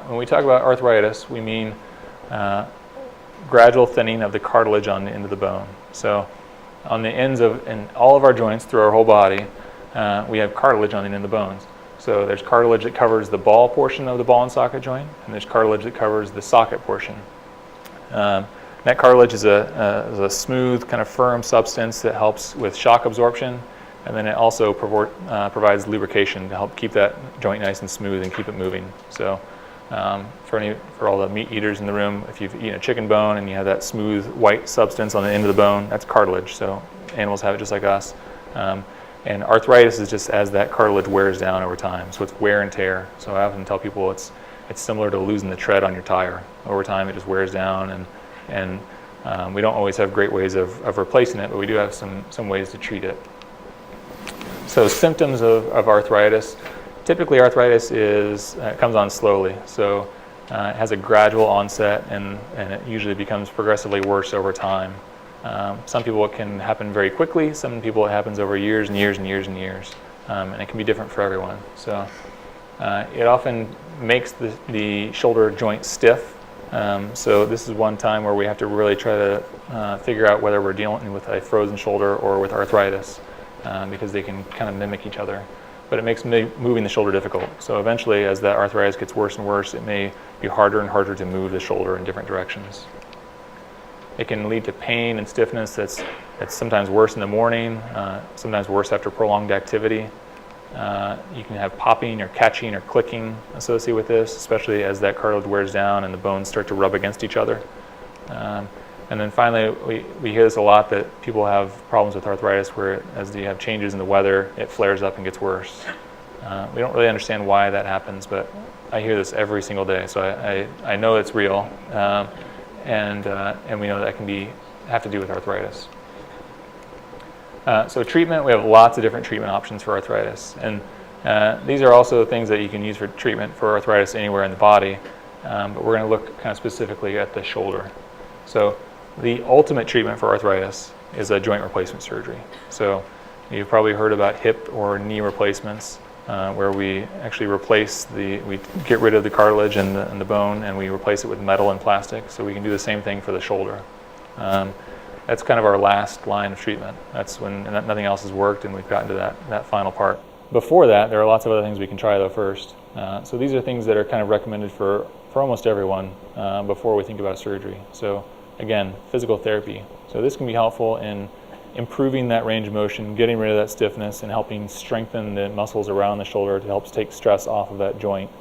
When we talk about arthritis, we mean gradual thinning of the cartilage on the end of the bone. So on the ends of, in all of our joints through our whole body, we have cartilage on the end of the bones. So there's cartilage that covers the ball portion of the ball and socket joint, and there's cartilage that covers the socket portion. That cartilage is a smooth, kind of firm substance that helps with shock absorption, and then it also provides lubrication to help keep that joint nice and smooth and keep it moving. So for all the meat eaters in the room, if you've eaten a chicken bone and you have that smooth white substance on the end of the bone, that's cartilage. So animals have it just like us. And arthritis is just as that cartilage wears down over time. So it's wear and tear. So I often tell people it's similar to losing the tread on your tire. Over time it just wears down, and we don't always have great ways of replacing it, but we do have some ways to treat it. So symptoms of arthritis. Typically arthritis comes on slowly. So it has a gradual onset, and it usually becomes progressively worse over time. Some people it can happen very quickly. Some people it happens over years and years and years and years. And it can be different for everyone. So it often makes the shoulder joint stiff. So this is one time where we have to really try to figure out whether we're dealing with a frozen shoulder or with arthritis, because they can kind of mimic each other. But it makes moving the shoulder difficult. So eventually, as that arthritis gets worse and worse, it may be harder and harder to move the shoulder in different directions. It can lead to pain and stiffness that's sometimes worse in the morning, sometimes worse after prolonged activity. You can have popping or catching or clicking associated with this, especially as that cartilage wears down and the bones start to rub against each other. And then finally, we hear this a lot, that people have problems with arthritis where as you have changes in the weather, it flares up and gets worse. We don't really understand why that happens, but I hear this every single day, so I know it's real. And we know that can have to do with arthritis. So treatment, we have lots of different treatment options for arthritis. And these are also things that you can use for treatment for arthritis anywhere in the body. But we're going to look kind of specifically at the shoulder. So the ultimate treatment for arthritis is a joint replacement surgery. So you've probably heard about hip or knee replacements, where we actually we get rid of the cartilage and the bone, and we replace it with metal and plastic. So we can do the same thing for the shoulder. That's kind of our last line of treatment. That's when nothing else has worked and we've gotten to that final part. Before that, there are lots of other things we can try though first. So these are things that are kind of recommended for almost everyone before we think about surgery. So again, physical therapy. So this can be helpful in improving that range of motion, getting rid of that stiffness, and helping strengthen the muscles around the shoulder to help take stress off of that joint.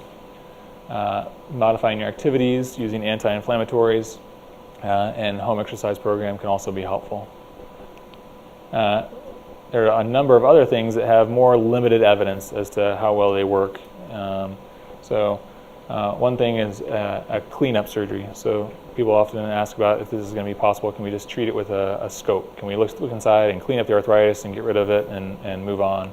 Modifying your activities using anti-inflammatories and home exercise program can also be helpful. There are a number of other things that have more limited evidence as to how well they work. One thing is a cleanup surgery. So people often ask about if this is going to be possible. Can we just treat it with a scope? Can we look inside and clean up the arthritis and get rid of it and move on?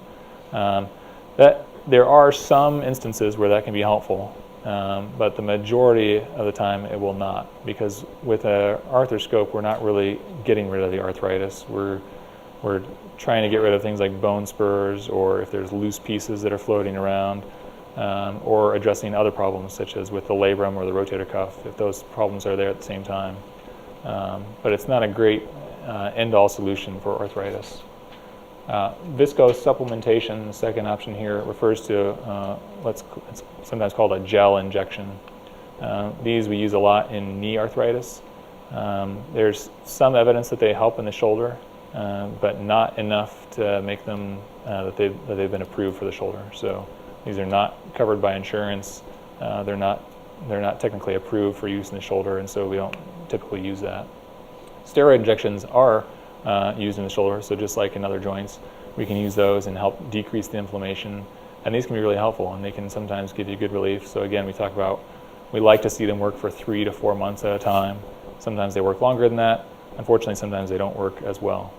There are some instances where that can be helpful, but the majority of the time it will not, because with an arthroscope we're not really getting rid of the arthritis. We're trying to get rid of things like bone spurs, or if there's loose pieces that are floating around, or addressing other problems such as with the labrum or the rotator cuff, if those problems are there at the same time. But it's not a great end-all solution for arthritis. Viscose supplementation, the second option here, refers to it's sometimes called a gel injection. These we use a lot in knee arthritis. There's some evidence that they help in the shoulder, but not enough to make them that they've been approved for the shoulder. So these are not covered by insurance. They're not technically approved for use in the shoulder, and so we don't typically use that. Steroid injections are used in the shoulder, so just like in other joints, we can use those and help decrease the inflammation. And these can be really helpful, and they can sometimes give you good relief. So again, we like to see them work for 3 to 4 months at a time. Sometimes they work longer than that. Unfortunately, sometimes they don't work as well.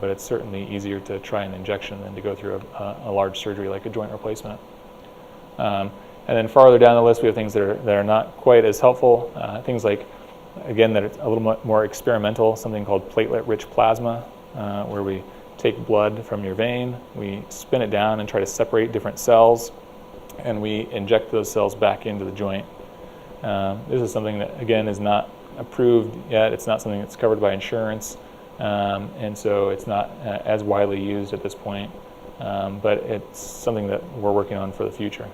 But it's certainly easier to try an injection than to go through a large surgery like a joint replacement. And then farther down the list, we have things that are not quite as helpful. Things like, again, that are a little more experimental, something called platelet-rich plasma, where we take blood from your vein, we spin it down and try to separate different cells, and we inject those cells back into the joint. This is something that, again, is not approved yet. It's not something that's covered by insurance, and so it's not as widely used at this point, but it's something that we're working on for the future.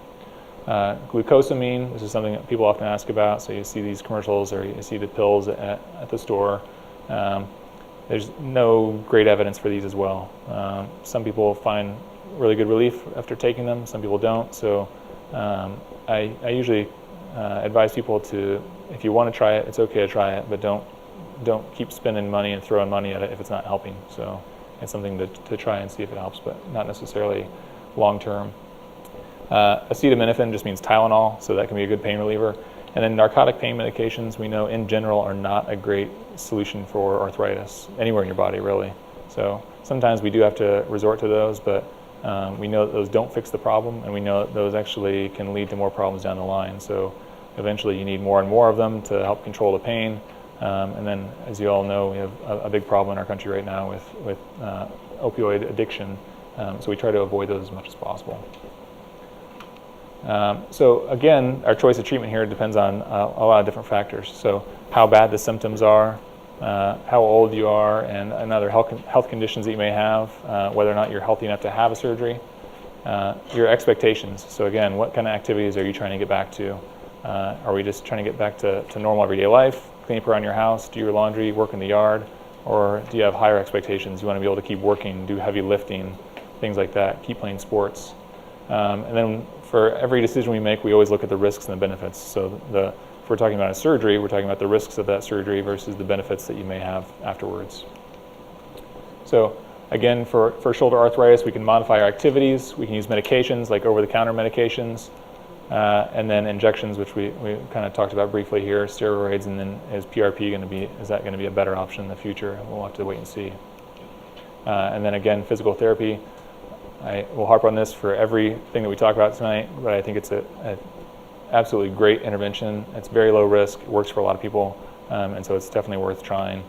Glucosamine, this is something that people often ask about, so you see these commercials or you see the pills at the store. There's no great evidence for these as well. Some people find really good relief after taking them, some people don't, so I usually advise people to, if you want to try it, it's okay to try it, but don't keep spending money and throwing money at it if it's not helping. So it's something to try and see if it helps, but not necessarily long term. Acetaminophen just means Tylenol, so that can be a good pain reliever. And then narcotic pain medications, we know in general are not a great solution for arthritis anywhere in your body, really. So sometimes we do have to resort to those, but we know that those don't fix the problem, and we know that those actually can lead to more problems down the line. So eventually you need more and more of them to help control the pain. And then, as you all know, we have a big problem in our country right now with opioid addiction. So we try to avoid those as much as possible. So again, our choice of treatment here depends on a lot of different factors. So how bad the symptoms are, how old you are, and other health conditions that you may have, whether or not you're healthy enough to have a surgery, your expectations. So again, what kind of activities are you trying to get back to? Are we just trying to get back to normal everyday life, clean up around your house, do your laundry, work in the yard, or do you have higher expectations? You want to be able to keep working, do heavy lifting, things like that, keep playing sports. And then for every decision we make, we always look at the risks and the benefits. So if we're talking about a surgery, we're talking about the risks of that surgery versus the benefits that you may have afterwards. So again, for shoulder arthritis, we can modify our activities. We can use medications like over-the-counter medications, and then injections, which we kind of talked about briefly here, steroids, and then is PRP is that going to be a better option in the future? We'll have to wait and see. And then again, physical therapy. I will harp on this for everything that we talk about tonight, but I think it's an absolutely great intervention. It's very low risk, it works for a lot of people, and so it's definitely worth trying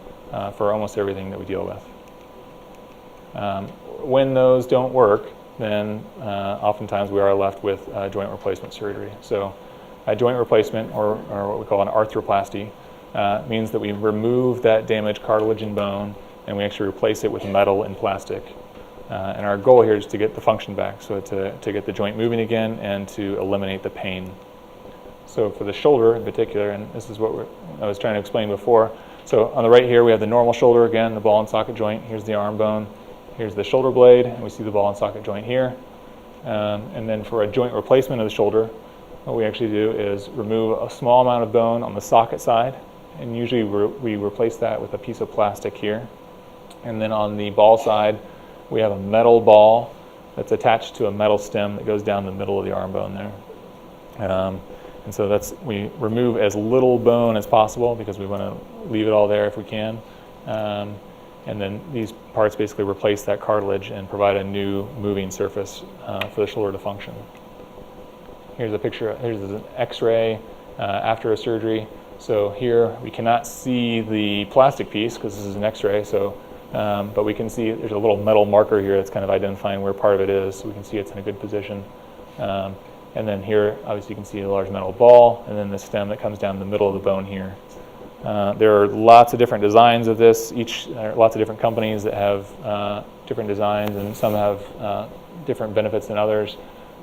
for almost everything that we deal with. When those don't work, then oftentimes we are left with joint replacement surgery. So a joint replacement, or what we call an arthroplasty, means that we remove that damaged cartilage and bone, and we actually replace it with metal and plastic. And our goal here is to get the function back, so to get the joint moving again and to eliminate the pain. So for the shoulder in particular, and this is what I was trying to explain before. So on the right here we have the normal shoulder, again, the ball and socket joint. Here's the arm bone. Here's the shoulder blade, and we see the ball and socket joint here. And then for a joint replacement of the shoulder, what we actually do is remove a small amount of bone on the socket side, and usually we replace that with a piece of plastic here. And then on the ball side, we have a metal ball that's attached to a metal stem that goes down the middle of the arm bone there. And so we remove as little bone as possible because we want to leave it all there if we can. And then these parts basically replace that cartilage and provide a new moving surface for the shoulder to function. Here's a picture, here's an x-ray after a surgery. So here we cannot see the plastic piece because this is an x-ray, so but we can see there's a little metal marker here that's kind of identifying where part of it is, so we can see it's in a good position. And then here, obviously, you can see a large metal ball, and then the stem that comes down the middle of the bone here. There are lots of different designs of this. Lots of different companies that have different designs, and some have different benefits than others.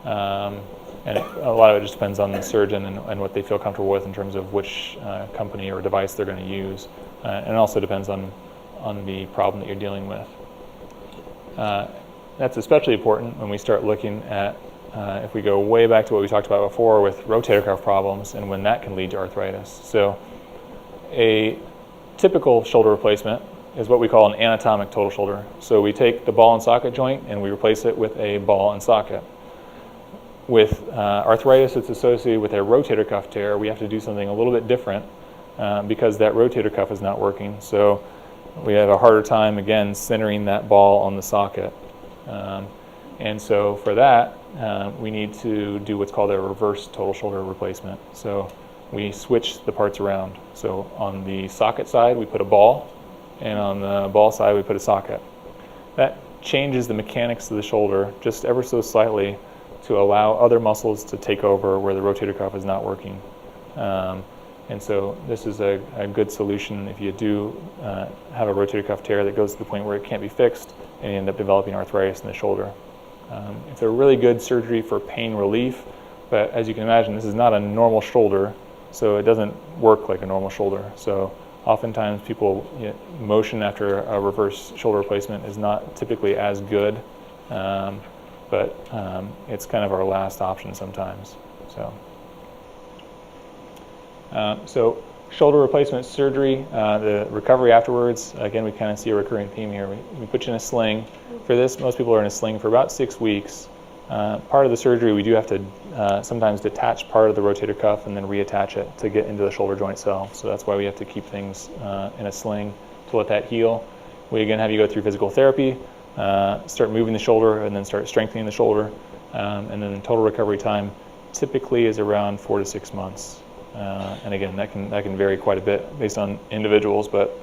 And a lot of it just depends on the surgeon and what they feel comfortable with in terms of which company or device they're going to use. And it also depends on the problem that you're dealing with. That's especially important when we start looking at, if we go way back to what we talked about before with rotator cuff problems and when that can lead to arthritis. So a typical shoulder replacement is what we call an anatomic total shoulder. So we take the ball and socket joint and we replace it with a ball and socket. With arthritis that's associated with a rotator cuff tear, we have to do something a little bit different because that rotator cuff is not working. So we have a harder time, again, centering that ball on the socket. And so for that, we need to do what's called a reverse total shoulder replacement. So we switch the parts around. So on the socket side, we put a ball, and on the ball side, we put a socket. That changes the mechanics of the shoulder just ever so slightly to allow other muscles to take over where the rotator cuff is not working. And so this is a good solution if you do have a rotator cuff tear that goes to the point where it can't be fixed and you end up developing arthritis in the shoulder. It's a really good surgery for pain relief, but as you can imagine, this is not a normal shoulder, so it doesn't work like a normal shoulder. So oftentimes people, motion after a reverse shoulder replacement is not typically as good, but it's kind of our last option sometimes. So shoulder replacement surgery, the recovery afterwards, again, we kind of see a recurring theme here. We put you in a sling. For this, most people are in a sling for about 6 weeks. Part of the surgery, we do have to sometimes detach part of the rotator cuff and then reattach it to get into the shoulder joint itself. So that's why we have to keep things in a sling to let that heal. We again have you go through physical therapy, start moving the shoulder, and then start strengthening the shoulder. And then the total recovery time typically is around 4 to 6 months. And again, that can vary quite a bit based on individuals, but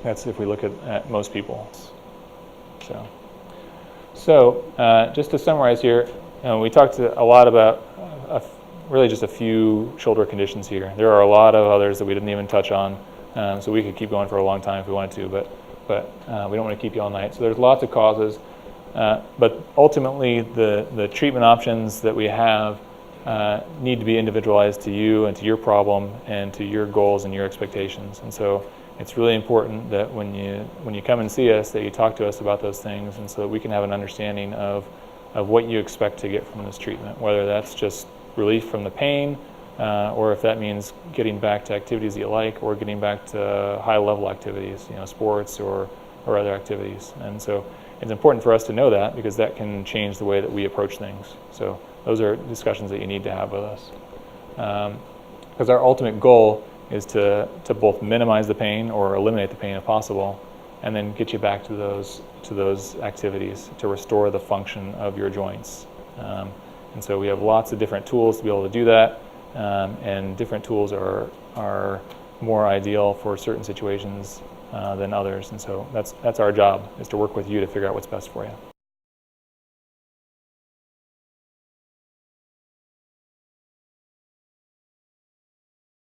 that's if we look at most people. So just to summarize here, we talked a lot about really just a few shoulder conditions here. There are a lot of others that we didn't even touch on, so we could keep going for a long time if we wanted to, but we don't want to keep you all night. So there's lots of causes, but ultimately the treatment options that we have need to be individualized to you and to your problem and to your goals and your expectations. And so it's really important that when you come and see us, that you talk to us about those things, and so that we can have an understanding of what you expect to get from this treatment, whether that's just relief from the pain, or if that means getting back to activities that you like, or getting back to high-level activities, sports or other activities. And so it's important for us to know that, because that can change the way that we approach things. So those are discussions that you need to have with us, because our ultimate goal is to both minimize the pain or eliminate the pain if possible, and then get you back to those activities to restore the function of your joints. And so we have lots of different tools to be able to do that, and different tools are more ideal for certain situations than others. And so that's our job, is to work with you to figure out what's best for you.